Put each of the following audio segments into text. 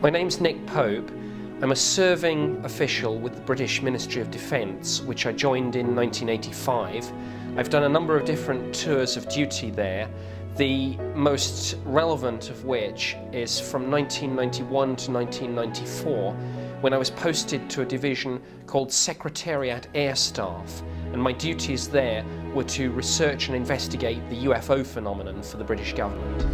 My name's Nick Pope. I'm a serving official with the British Ministry of Defence, which I joined in 1985. I've done a number of different tours of duty there, the most relevant of which is from 1991 to 1994, when I was posted to a division called Secretariat Air Staff, and my duties there were to research and investigate the UFO phenomenon for the British government.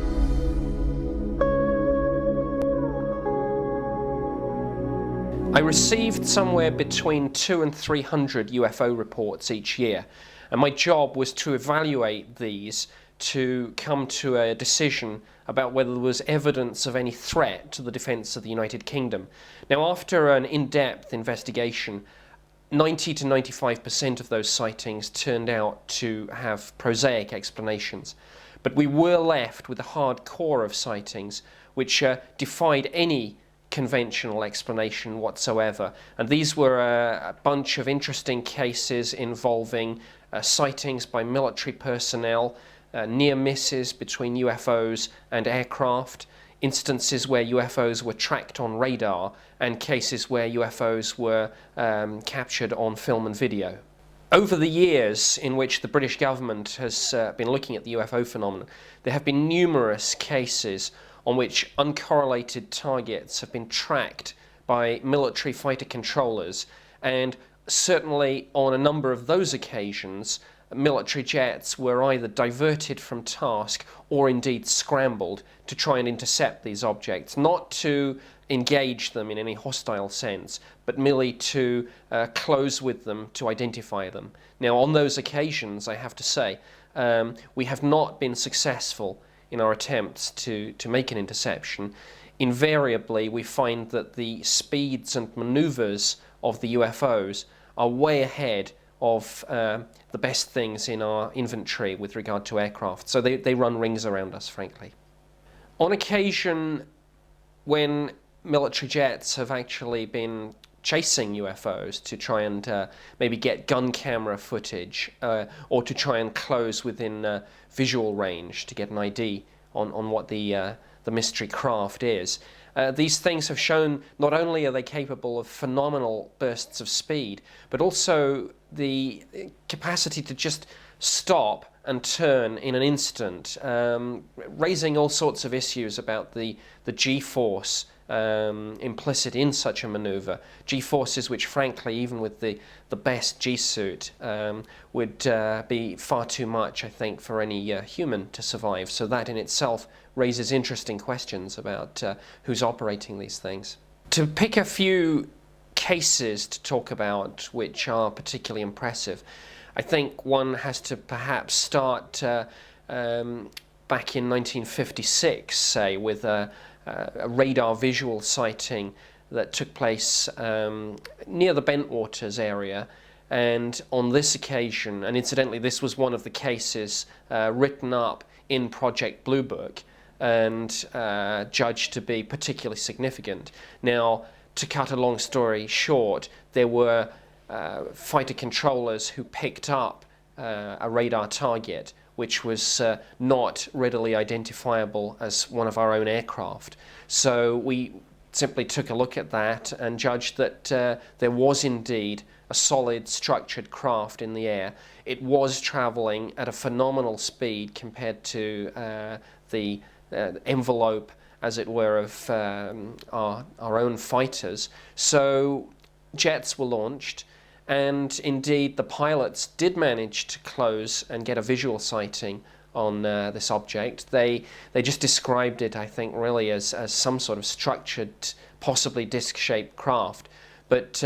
I received somewhere between 200 and 300 UFO reports each year, and my job was to evaluate these to come to a decision about whether there was evidence of any threat to the defence of the United Kingdom. Now, after an in-depth investigation, 90 to 95% of those sightings turned out to have prosaic explanations, but we were left with a hard core of sightings which defied any conventional explanation whatsoever, and these were a bunch of interesting cases involving sightings by military personnel, near misses between UFOs and aircraft, instances where UFOs were tracked on radar, and cases where UFOs were captured on film and video. Over the years in which the British government has been looking at the UFO phenomenon, there have been numerous cases on which uncorrelated targets have been tracked by military fighter controllers, and certainly on a number of those occasions military jets were either diverted from task or indeed scrambled to try and intercept these objects, not to engage them in any hostile sense, but merely to close with them to identify them. Now, on those occasions, I have to say, we have not been successful in our attempts to make an interception. Invariably, we find that the speeds and maneuvers of the UFOs are way ahead of the best things in our inventory with regard to aircraft. So they run rings around us, frankly. On occasion, when military jets have actually been chasing UFOs to try and maybe get gun camera footage or to try and close within visual range to get an ID on what the mystery craft is. These things have shown not only are they capable of phenomenal bursts of speed, but also the capacity to just stop and turn in an instant, raising all sorts of issues about the G-force implicit in such a maneuver. G-forces which, frankly, even with the best G-suit, would be far too much, I think, for any human to survive. So that in itself raises interesting questions about who's operating these things. To pick a few cases to talk about which are particularly impressive, I think one has to perhaps start back in 1956, say, with a radar visual sighting that took place near the Bentwaters area. And on this occasion, and incidentally this was one of the cases written up in Project Blue Book and judged to be particularly significant. Now, to cut a long story short, there were fighter controllers who picked up a radar target which was not readily identifiable as one of our own aircraft. So we simply took a look at that and judged that there was indeed a solid structured craft in the air. It was travelling at a phenomenal speed compared to the envelope, as it were, of our own fighters. So jets were launched, and indeed the pilots did manage to close and get a visual sighting on this object. They just described it, I think, really as some sort of structured, possibly disc-shaped craft, but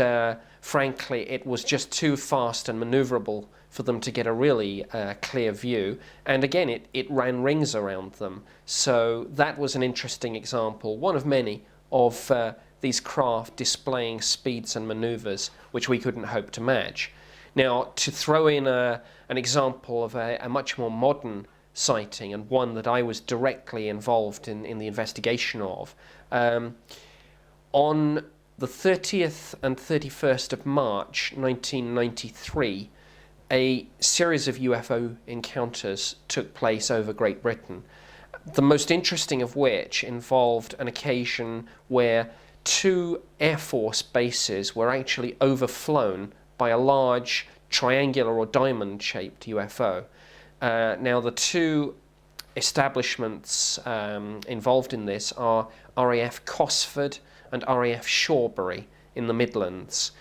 frankly it was just too fast and maneuverable for them to get a really clear view, and again it ran rings around them. So that was an interesting example, one of many, of these craft displaying speeds and maneuvers which we couldn't hope to match. Now, to throw in an example of a much more modern sighting, and one that I was directly involved in the investigation of, on the 30th and 31st of March 1993, a series of UFO encounters took place over Great Britain. The most interesting of which involved an occasion where 2 Air Force bases were actually overflown by a large triangular or diamond-shaped UFO. Now, the 2 establishments involved in this are RAF Cosford and RAF Shawbury in the Midlands.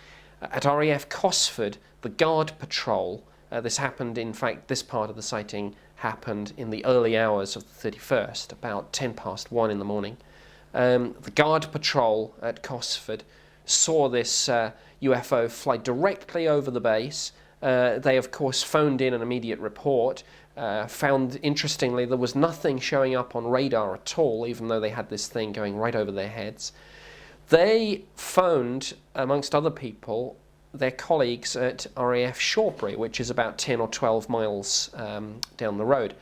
At RAF Cosford, the guard patrol, this happened, in fact, this part of the sighting happened in the early hours of the 31st, about 1:10 in the morning. The guard patrol at Cosford saw this UFO fly directly over the base. They, of course, phoned in an immediate report, found, interestingly, there was nothing showing up on radar at all, even though they had this thing going right over their heads. They phoned, amongst other people, their colleagues at RAF Shawbury, which is about 10 or 12 miles down the road.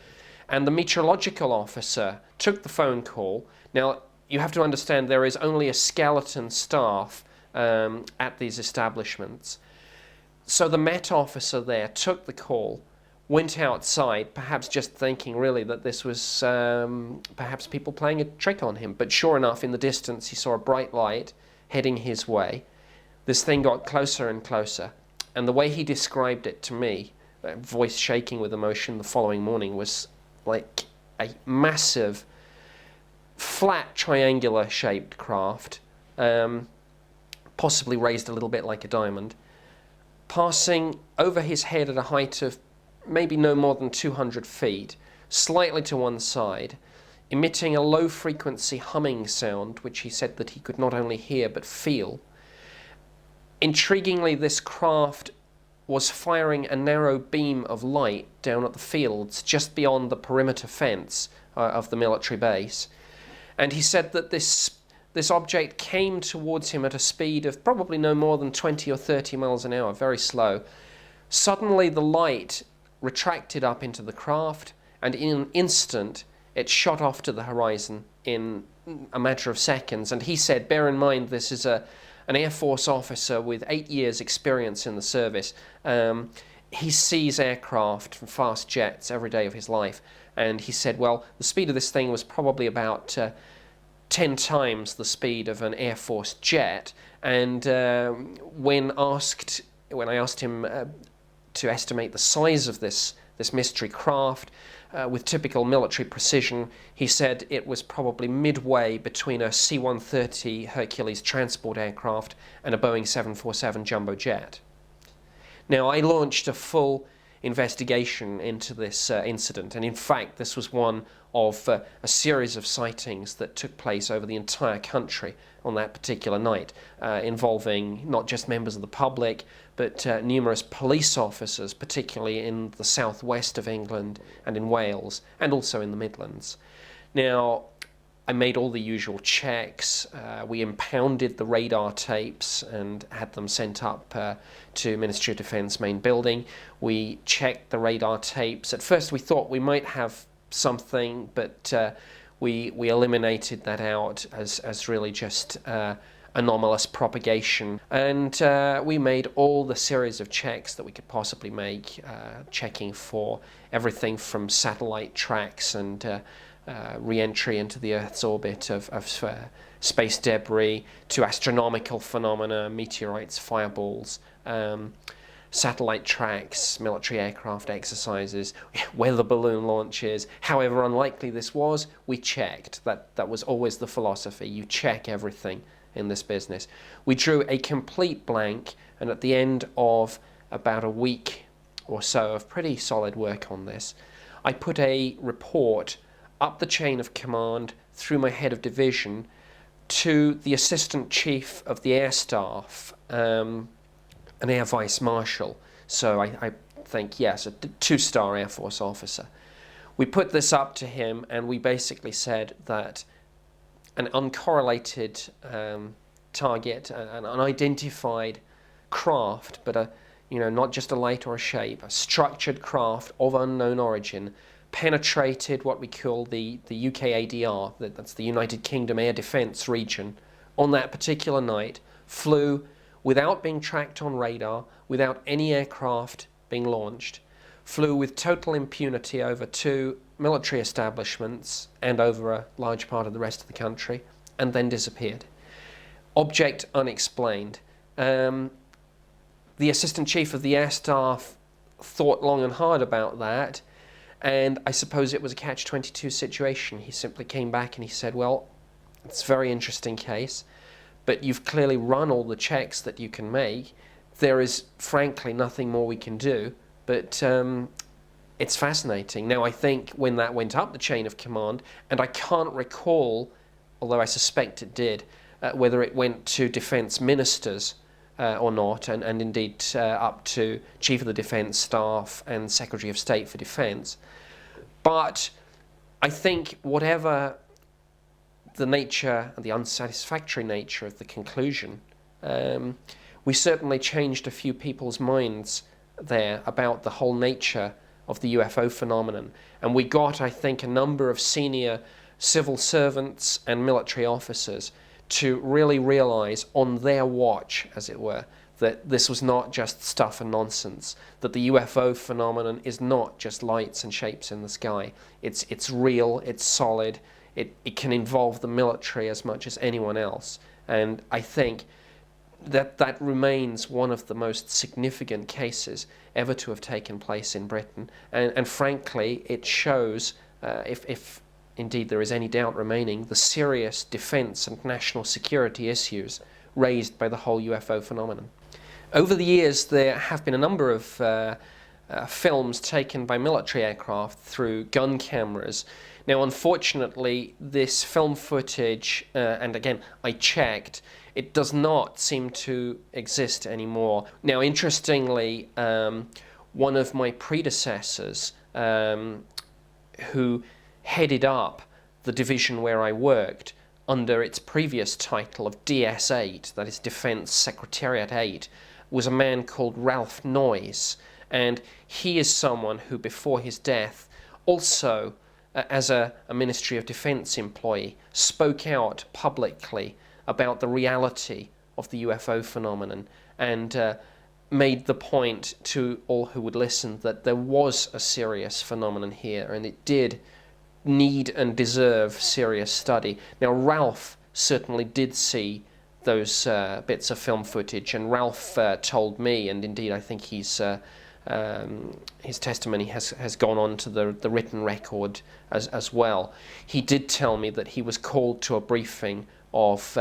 And the meteorological officer took the phone call. Now, you have to understand there is only a skeleton staff at these establishments. So the Met officer there took the call, went outside, perhaps just thinking really that this was perhaps people playing a trick on him. But sure enough, in the distance, he saw a bright light heading his way. This thing got closer and closer, and the way he described it to me, voice shaking with emotion the following morning, was like a massive, flat, triangular-shaped craft, possibly raised a little bit like a diamond, passing over his head at a height of maybe no more than 200 feet, slightly to one side, emitting a low-frequency humming sound, which he said that he could not only hear but feel. Intriguingly, this craft was firing a narrow beam of light down at the fields just beyond the perimeter fence of the military base. And he said that this object came towards him at a speed of probably no more than 20 or 30 miles an hour, very slow. Suddenly the light retracted up into the craft, and in an instant it shot off to the horizon in a matter of seconds. And he said, bear in mind, this is an Air Force officer with 8 years experience in the service. He sees aircraft and fast jets every day of his life. And he said, well, the speed of this thing was probably about 10 times the speed of an Air Force jet. And when I asked him to estimate the size of this mystery craft, with typical military precision, he said it was probably midway between a C-130 Hercules transport aircraft and a Boeing 747 jumbo jet. Now, I launched a full investigation into this incident, and in fact this was one of a series of sightings that took place over the entire country on that particular night, involving not just members of the public, but numerous police officers, particularly in the southwest of England and in Wales, and also in the Midlands. Now, I made all the usual checks. We impounded the radar tapes and had them sent up to Ministry of Defence main building. We checked the radar tapes. At first we thought we might have something, but we eliminated that out as really just anomalous propagation. And we made all the series of checks that we could possibly make, checking for everything from satellite tracks and re-entry into the Earth's orbit of space debris to astronomical phenomena, meteorites, fireballs, satellite tracks, military aircraft exercises, weather balloon launches. However unlikely this was, we checked. That was always the philosophy. You check everything in this business. We drew a complete blank, and at the end of about a week or so of pretty solid work on this, I put a report up the chain of command through my head of division to the Assistant Chief of the Air Staff, an Air Vice Marshal, so I think, yes, a 2-star Air Force officer. We put this up to him, and we basically said that an uncorrelated target, an unidentified craft, but not just a light or a shape, a structured craft of unknown origin, penetrated what we call the UKADR, that's the United Kingdom Air Defence region, on that particular night, flew without being tracked on radar, without any aircraft being launched, flew with total impunity over 2 military establishments and over a large part of the rest of the country, and then disappeared. Object unexplained. The Assistant Chief of the Air Staff thought long and hard about that, and I suppose it was a catch-22 situation. He simply came back and he said, well, it's a very interesting case, but you've clearly run all the checks that you can make. There is, frankly, nothing more we can do, but it's fascinating. Now, I think when that went up the chain of command, and I can't recall, although I suspect it did, whether it went to defence ministers or not, and indeed up to Chief of the Defence Staff and Secretary of State for Defence. But I think whatever the nature and the unsatisfactory nature of the conclusion, we certainly changed a few people's minds there about the whole nature of the UFO phenomenon. And we got, I think, a number of senior civil servants and military officers to really realise on their watch, as it were, that this was not just stuff and nonsense, that the UFO phenomenon is not just lights and shapes in the sky. It's real, it's solid, it can involve the military as much as anyone else. And I think that remains one of the most significant cases ever to have taken place in Britain. And frankly, it shows, if indeed there is any doubt remaining, the serious defence and national security issues raised by the whole UFO phenomenon. Over the years, there have been a number of films taken by military aircraft through gun cameras. Now, unfortunately, this film footage, and again, I checked, it does not seem to exist anymore. Now, interestingly, one of my predecessors, who headed up the division where I worked under its previous title of DS-8, that is Defence Secretariat 8, was a man called Ralph Noyes, and he is someone who, before his death, also, as a Ministry of Defence employee, spoke out publicly about the reality of the UFO phenomenon and made the point to all who would listen that there was a serious phenomenon here and it did need and deserve serious study. Now, Ralph certainly did see those bits of film footage, and Ralph told me, and indeed I think his testimony has gone on to the written record as well. He did tell me that he was called to a briefing of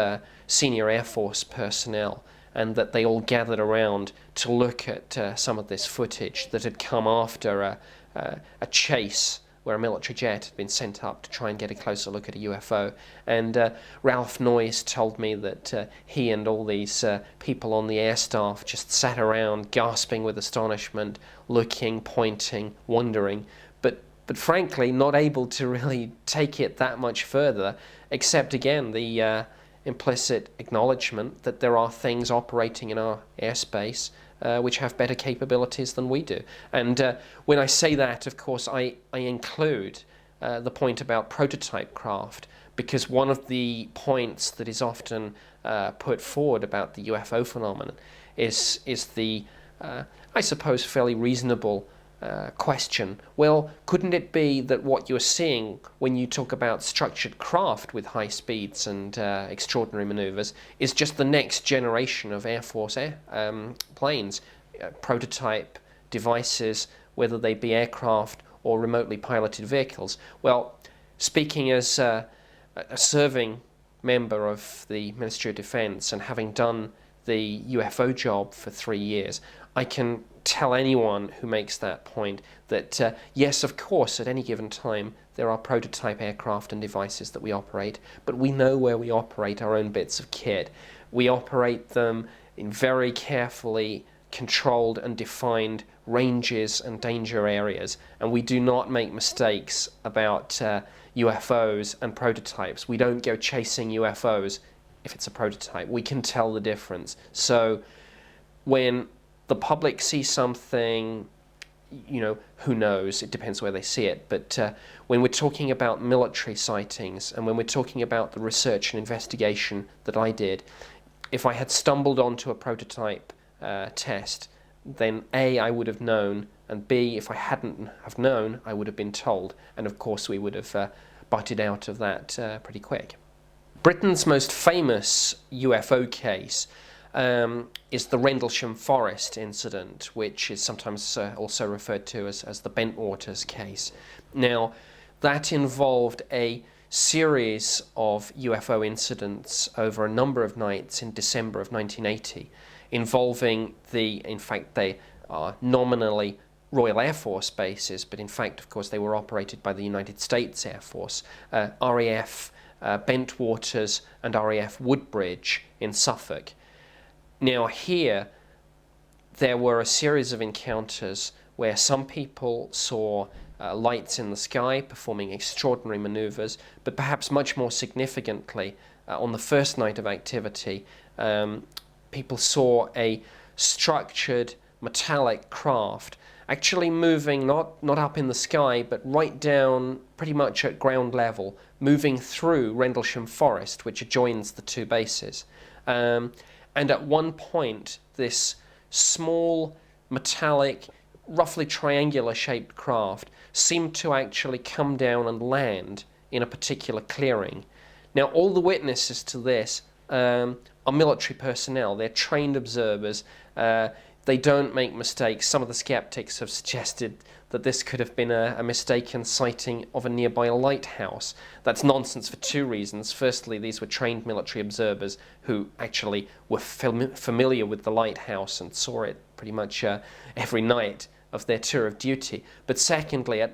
senior Air Force personnel, and that they all gathered around to look at some of this footage that had come after a chase where a military jet had been sent up to try and get a closer look at a UFO. And Ralph Noyes told me that he and all these people on the air staff just sat around gasping with astonishment, looking, pointing, wondering, but frankly not able to really take it that much further, except again the implicit acknowledgement that there are things operating in our airspace which have better capabilities than we do. And when I say that, of course, I include the point about prototype craft, because one of the points that is often put forward about the UFO phenomenon is the, I suppose, fairly reasonable question. Well, couldn't it be that what you're seeing when you talk about structured craft with high speeds and extraordinary maneuvers is just the next generation of Air Force planes, prototype devices, whether they be aircraft or remotely piloted vehicles? Well, speaking as a serving member of the Ministry of Defence and having done the UFO job for 3 years, I can tell anyone who makes that point that yes, of course, at any given time there are prototype aircraft and devices that we operate, but we know where we operate our own bits of kit. We operate them in very carefully controlled and defined ranges and danger areas, and we do not make mistakes about UFOs and prototypes. We don't go chasing UFOs if it's a prototype. We can tell the difference. So when the public sees something, you know, who knows, it depends where they see it, but when we're talking about military sightings and when we're talking about the research and investigation that I did, if I had stumbled onto a prototype test, then A, I would have known and B, if I hadn't have known, I would have been told, and of course we would have butted out of that pretty quick. Britain's most famous UFO case is the Rendlesham Forest incident, which is sometimes also referred to as the Bentwaters case. Now, that involved a series of UFO incidents over a number of nights in December of 1980, involving in fact, they are nominally Royal Air Force bases, but in fact, of course, they were operated by the United States Air Force, RAF Bentwaters and RAF Woodbridge in Suffolk. Now here, there were a series of encounters where some people saw lights in the sky performing extraordinary manoeuvres, but perhaps much more significantly, on the first night of activity, people saw a structured metallic craft actually moving not up in the sky, but right down pretty much at ground level, moving through Rendlesham Forest, which adjoins the two bases. And at one point, this small, metallic, roughly triangular shaped craft seemed to actually come down and land in a particular clearing. Now, all the witnesses to this are military personnel. They're trained observers. They don't make mistakes. Some of the skeptics have suggested that this could have been a mistaken sighting of a nearby lighthouse. That's nonsense for two reasons. Firstly, these were trained military observers who actually were familiar with the lighthouse and saw it pretty much every night of their tour of duty. But secondly,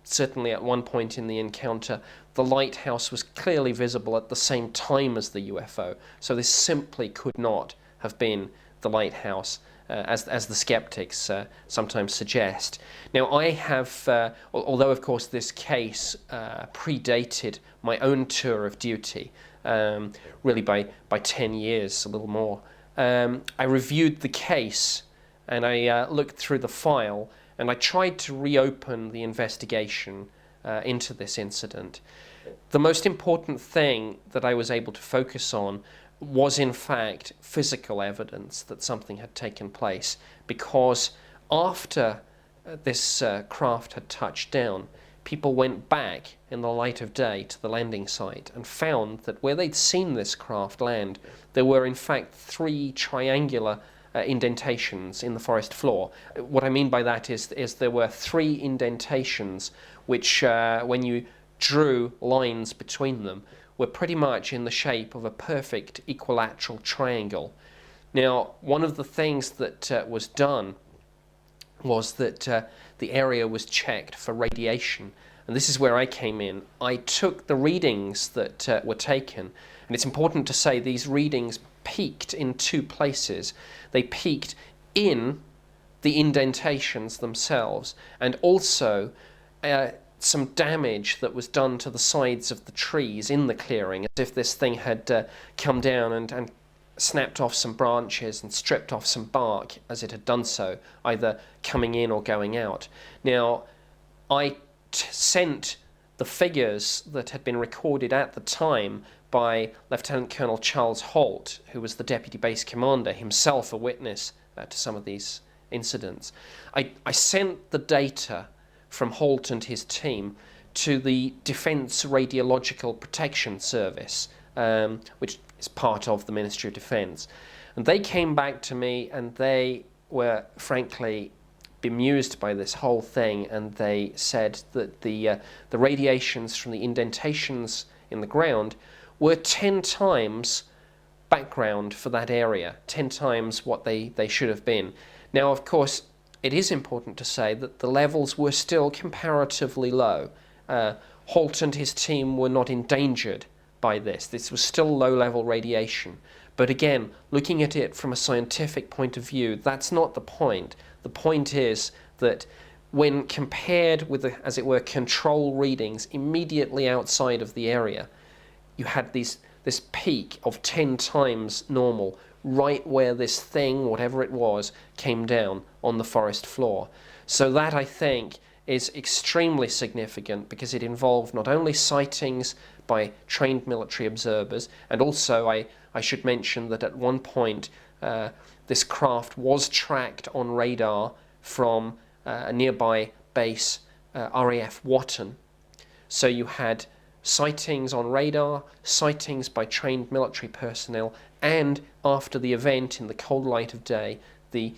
certainly at one point in the encounter, the lighthouse was clearly visible at the same time as the UFO. So this simply could not have been the lighthouse, as the skeptics sometimes suggest. Now, I have, although of course this case predated my own tour of duty, really by 10 years, a little more, I reviewed the case and I looked through the file and I tried to reopen the investigation into this incident. The most important thing that I was able to focus on was in fact physical evidence that something had taken place, because after this craft had touched down, people went back in the light of day to the landing site and found that where they'd seen this craft land, there were in fact 3 triangular indentations in the forest floor. What I mean by that is there were 3 indentations which, when you drew lines between them, were pretty much in the shape of a perfect equilateral triangle. Now, one of the things that was done was that the area was checked for radiation, and this is where I came in. I took the readings that were taken, and it's important to say these readings peaked in 2 places. They peaked in the indentations themselves, and also some damage that was done to the sides of the trees in the clearing, as if this thing had come down and snapped off some branches and stripped off some bark as it had done so, either coming in or going out. Now, I sent the figures that had been recorded at the time by Lieutenant Colonel Charles Holt, who was the Deputy Base Commander, himself a witness to some of these incidents. I sent the data from Holt and his team to the Defence Radiological Protection Service, which is part of the Ministry of Defence. And they came back to me and they were frankly bemused by this whole thing, and they said that the radiations from the indentations in the ground were 10 times background for that area, 10 times what they should have been. Now, of course, it is important to say that the levels were still comparatively low. Holt and his team were not endangered by this. This was still low-level radiation. But again, looking at it from a scientific point of view, that's not the point. The point is that when compared with, as it were, control readings immediately outside of the area, you had this peak of 10 times normal, right where this thing, whatever it was, came down on the forest floor. So that, I think, is extremely significant, because it involved not only sightings by trained military observers, and also I should mention that at one point this craft was tracked on radar from a nearby base, RAF Watton. So you had sightings on radar, sightings by trained military personnel, and after the event in the cold light of day, the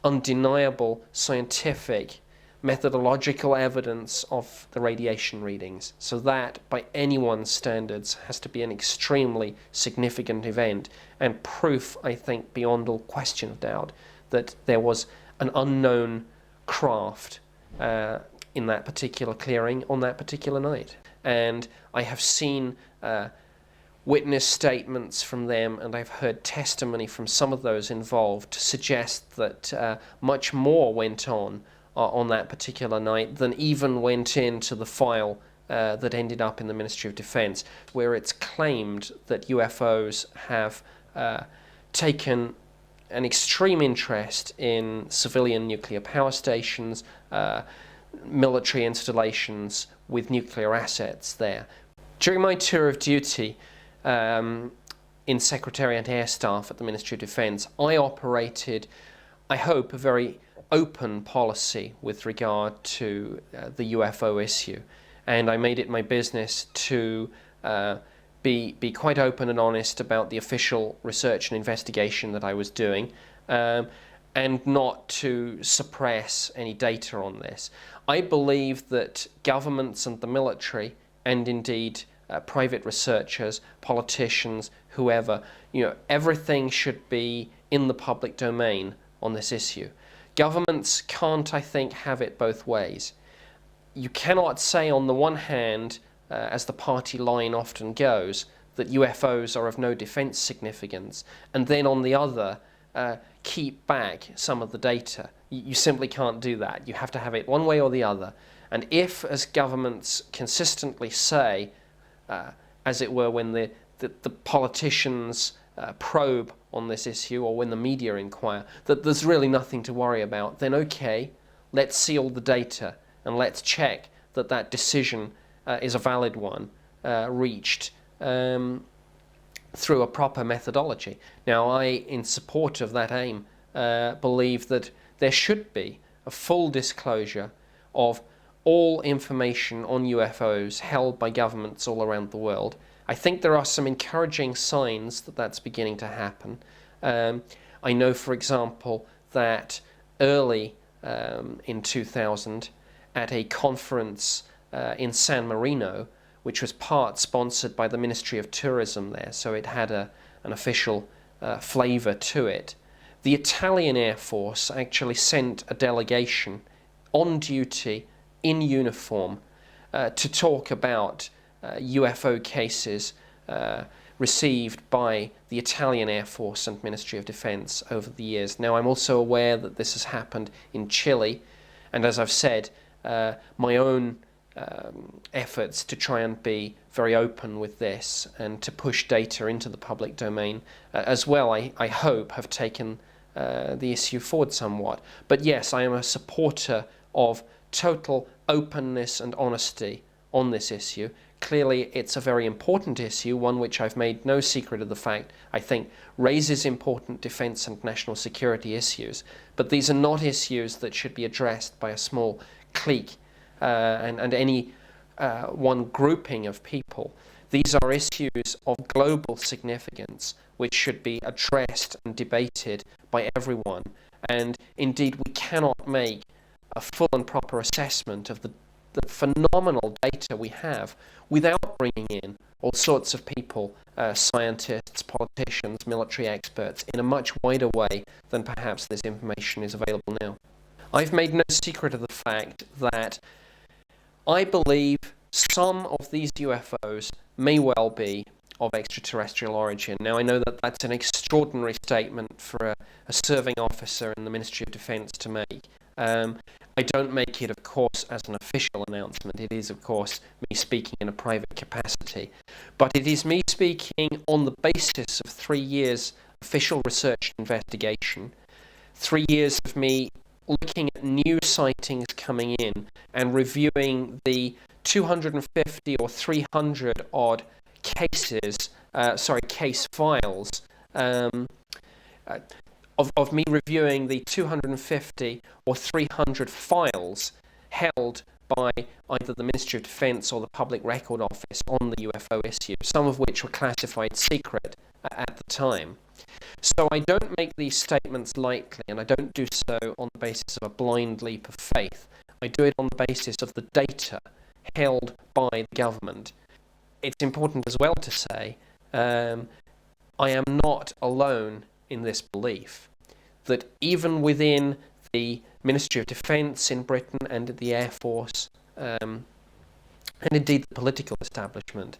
undeniable scientific methodological evidence of the radiation readings. So that, by anyone's standards, has to be an extremely significant event and proof, I think, beyond all question of doubt, that there was an unknown craft in that particular clearing on that particular night. And I have seen witness statements from them, and I've heard testimony from some of those involved to suggest that much more went on that particular night than even went into the file that ended up in the Ministry of Defence, where it's claimed that UFOs have taken an extreme interest in civilian nuclear power stations, military installations with nuclear assets there. During my tour of duty in Secretariat Air Staff at the Ministry of Defence, I operated, I hope, a very open policy with regard to the UFO issue, and I made it my business to be quite open and honest about the official research and investigation that I was doing, and not to suppress any data on this. I believe that governments and the military, and indeed private researchers, politicians, whoever, everything should be in the public domain on this issue. Governments can't, I think, have it both ways. You cannot say on the one hand, as the party line often goes, that UFOs are of no defence significance, and then on the other, keep back some of the data. You simply can't do that. You have to have it one way or the other. And if, as governments consistently say, as it were, when the politicians probe on this issue, or when the media inquire, that there's really nothing to worry about, then okay, let's see all the data and let's check that that decision is a valid one, reached through a proper methodology. Now, I, in support of that aim, believe that there should be a full disclosure of all information on UFOs held by governments all around the world. I think there are some encouraging signs that that's beginning to happen. I know, for example, that early in 2000, at a conference in San Marino, which was part sponsored by the Ministry of Tourism there, so it had an official flavour to it, the Italian Air Force actually sent a delegation on duty in uniform to talk about UFO cases received by the Italian Air Force and Ministry of Defence over the years. Now, I'm also aware that this has happened in Chile, and as I've said, my own efforts to try and be very open with this and to push data into the public domain as well, I hope, have taken the issue forward somewhat. But yes, I am a supporter of total openness and honesty on this issue. Clearly, it's a very important issue, one which I've made no secret of the fact I think raises important defence and national security issues. But these are not issues that should be addressed by a small clique and any one grouping of people. These are issues of global significance which should be addressed and debated by everyone. And indeed, we cannot make a full and proper assessment of the phenomenal data we have without bringing in all sorts of people, scientists, politicians, military experts, in a much wider way than perhaps this information is available now. I've made no secret of the fact that I believe some of these UFOs may well be of extraterrestrial origin. Now, I know that that's an extraordinary statement for a serving officer in the Ministry of Defence to make. I don't make it, of course, as an official announcement. It is, of course, me speaking in a private capacity. But it is me speaking on the basis of 3 years official research and investigation, 3 years of me looking at new sightings coming in and reviewing the 250 or 300 odd cases, case files, of me reviewing the 250 or 300 files held by either the Ministry of Defence or the Public Record Office on the UFO issue, some of which were classified secret at the time. So I don't make these statements lightly, and I don't do so on the basis of a blind leap of faith. I do it on the basis of the data held by the government. It's important as well to say, I am not alone in this belief, that even within the Ministry of Defence in Britain and the Air Force, and indeed the political establishment,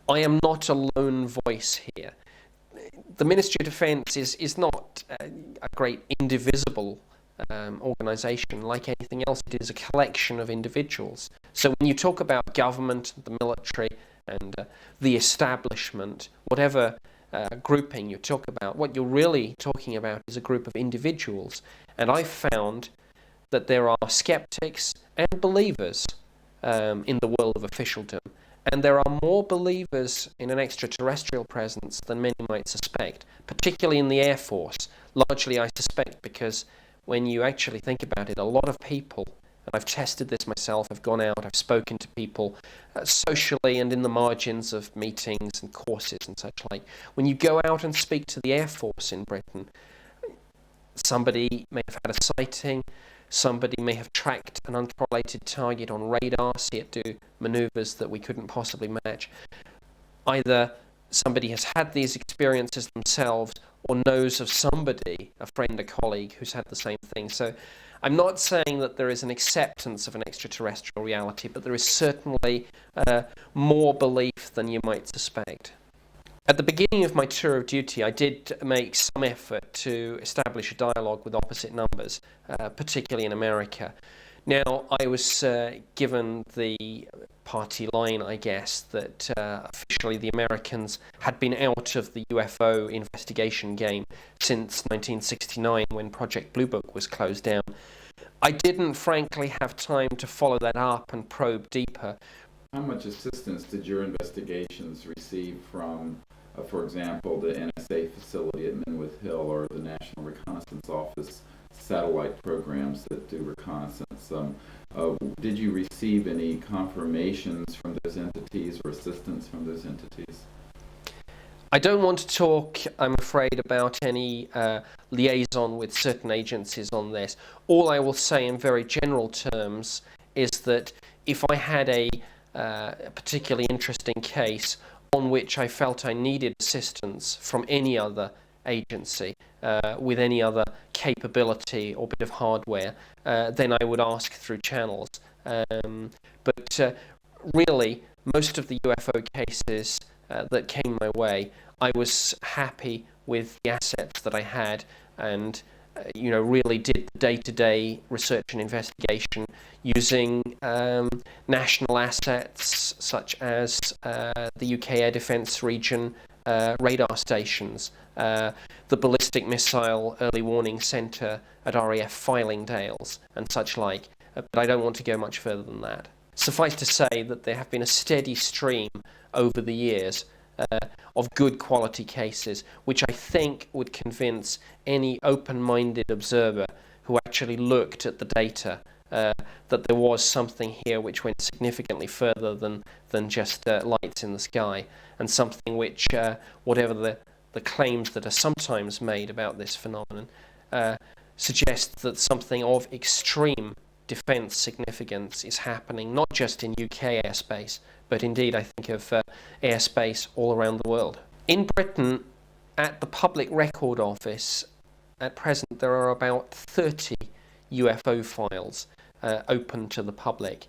I am not a lone voice here. The Ministry of Defence is not a great indivisible organisation like anything else. It is a collection of individuals. So when you talk about government, the military, and the establishment, whatever grouping you talk about, what you're really talking about is a group of individuals. And I've found that there are skeptics and believers in the world of officialdom. And there are more believers in an extraterrestrial presence than many might suspect, particularly in the Air Force. Largely, I suspect, because when you actually think about it, a lot of people, and I've tested this myself, I've gone out, I've spoken to people socially and in the margins of meetings and courses and such like. When you go out and speak to the Air Force in Britain, somebody may have had a sighting, somebody may have tracked an uncorrelated target on radar, see it do maneuvers that we couldn't possibly match. Either somebody has had these experiences themselves or knows of somebody, a friend, a colleague, who's had the same thing. So I'm not saying that there is an acceptance of an extraterrestrial reality, but there is certainly more belief than you might suspect. At the beginning of my tour of duty, I did make some effort to establish a dialogue with opposite numbers, particularly in America. Now, I was given the party line, I guess, that officially the Americans had been out of the UFO investigation game since 1969, when Project Blue Book was closed down. I didn't, frankly, have time to follow that up and probe deeper. How much assistance did your investigations receive from, for example, the NSA facility at Menwith Hill or the National Reconnaissance Office satellite programs that do reconnaissance? Did you receive any confirmations from those entities or assistance from those entities? I don't want to talk, I'm afraid, about any liaison with certain agencies on this. All I will say in very general terms is that if I had a particularly interesting case on which I felt I needed assistance from any other agency with any other capability or bit of hardware, then I would ask through channels. But really, most of the UFO cases that came my way, I was happy with the assets that I had, and really did the day-to-day research and investigation using national assets such as the UK Air Defence Region radar stations, the Ballistic Missile Early Warning Centre at RAF Fylingdales and such like, but I don't want to go much further than that. Suffice to say that there have been a steady stream over the years of good quality cases, which I think would convince any open-minded observer who actually looked at the data that there was something here which went significantly further than just lights in the sky, and something which, whatever the claims that are sometimes made about this phenomenon, suggests that something of extreme defence significance is happening, not just in UK airspace, but indeed I think of airspace all around the world. In Britain, at the Public Record Office, at present there are about 30 UFO files open to the public.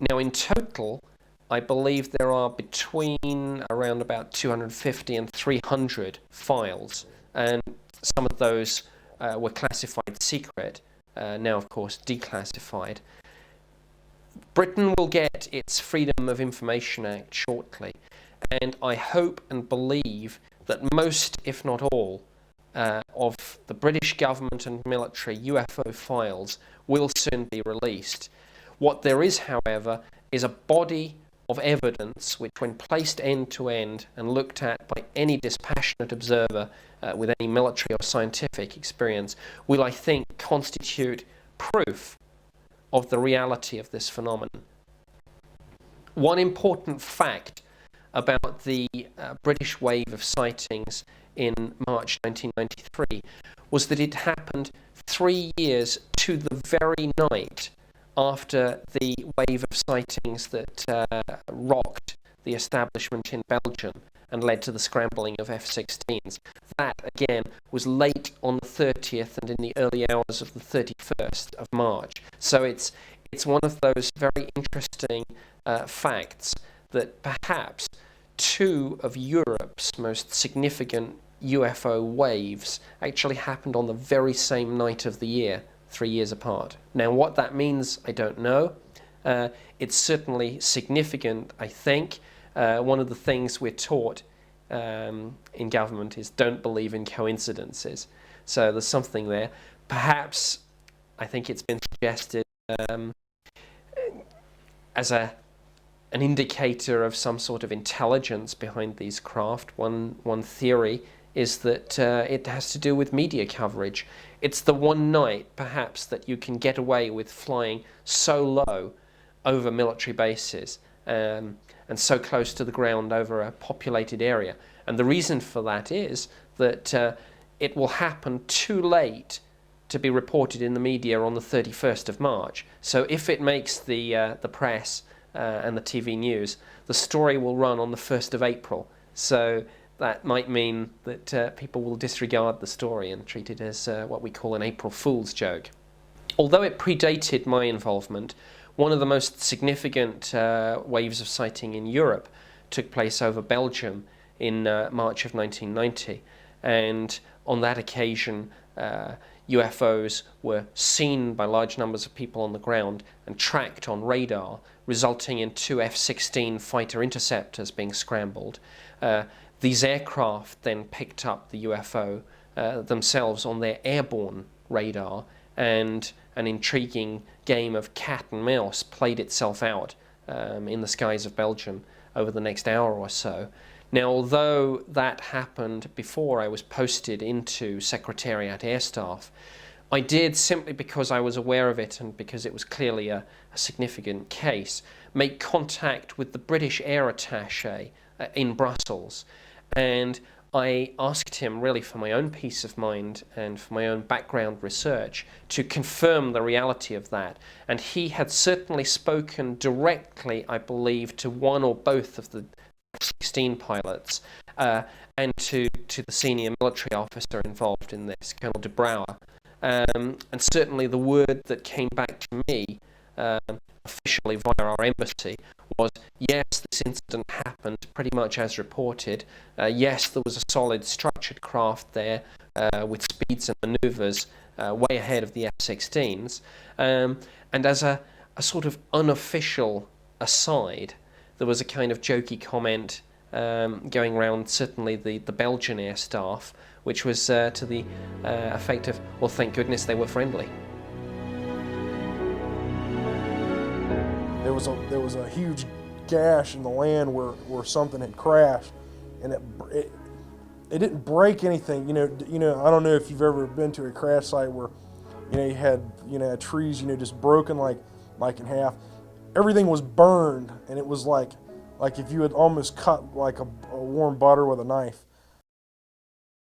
Now in total, I believe there are between around about 250 and 300 files, and some of those were classified secret, now of course declassified. Britain will get its Freedom of Information Act shortly, and I hope and believe that most, if not all, of the British government and military UFO files will soon be released. What there is, however, is a body of evidence which, when placed end to end and looked at by any dispassionate observer with any military or scientific experience, will, I think, constitute proof of the reality of this phenomenon. One important fact about the British wave of sightings in March 1993 was that it happened 3 years to the very night after the wave of sightings that rocked the establishment in Belgium and led to the scrambling of F-16s. That, again, was late on the 30th and in the early hours of the 31st of March. So it's one of those very interesting facts that perhaps two of Europe's most significant UFO waves actually happened on the very same night of the year, 3 years apart. Now, what that means, I don't know. It's certainly significant, I think. One of the things we're taught in government is don't believe in coincidences. So there's something there. Perhaps, I think it's been suggested as an indicator of some sort of intelligence behind these craft. One theory is that it has to do with media coverage. It's the one night, perhaps, that you can get away with flying so low over military bases and so close to the ground over a populated area. And the reason for that is that it will happen too late to be reported in the media on the 31st of March. So if it makes the press and the TV news, the story will run on the 1st of April. So that might mean that people will disregard the story and treat it as what we call an April Fool's joke. Although it predated my involvement, one of the most significant waves of sighting in Europe took place over Belgium in March of 1990. And on that occasion, UFOs were seen by large numbers of people on the ground and tracked on radar, resulting in 2 F-16 fighter interceptors being scrambled. These aircraft then picked up the UFO themselves on their airborne radar, and an intriguing game of cat and mouse played itself out in the skies of Belgium over the next hour or so. Now, although that happened before I was posted into Secretariat Air Staff, I did, simply because I was aware of it and because it was clearly a significant case, make contact with the British Air Attaché in Brussels. And I asked him, really for my own peace of mind and for my own background research, to confirm the reality of that. And he had certainly spoken directly, I believe, to one or both of the 16 pilots and to the senior military officer involved in this, Colonel de Brouwer. And certainly the word that came back to me officially via our embassy was, yes, this incident happened pretty much as reported. Yes, there was a solid structured craft there with speeds and manoeuvres way ahead of the F-16s. And as a sort of unofficial aside, there was a kind of jokey comment going around, certainly the Belgian air staff, which was to the effect of, well, thank goodness they were friendly. There was a huge gash in the land where something had crashed, and it didn't break anything. You know, I don't know if you've ever been to a crash site where, you had trees, just broken like in half. Everything was burned, and it was like if you had almost cut like a warm butter with a knife.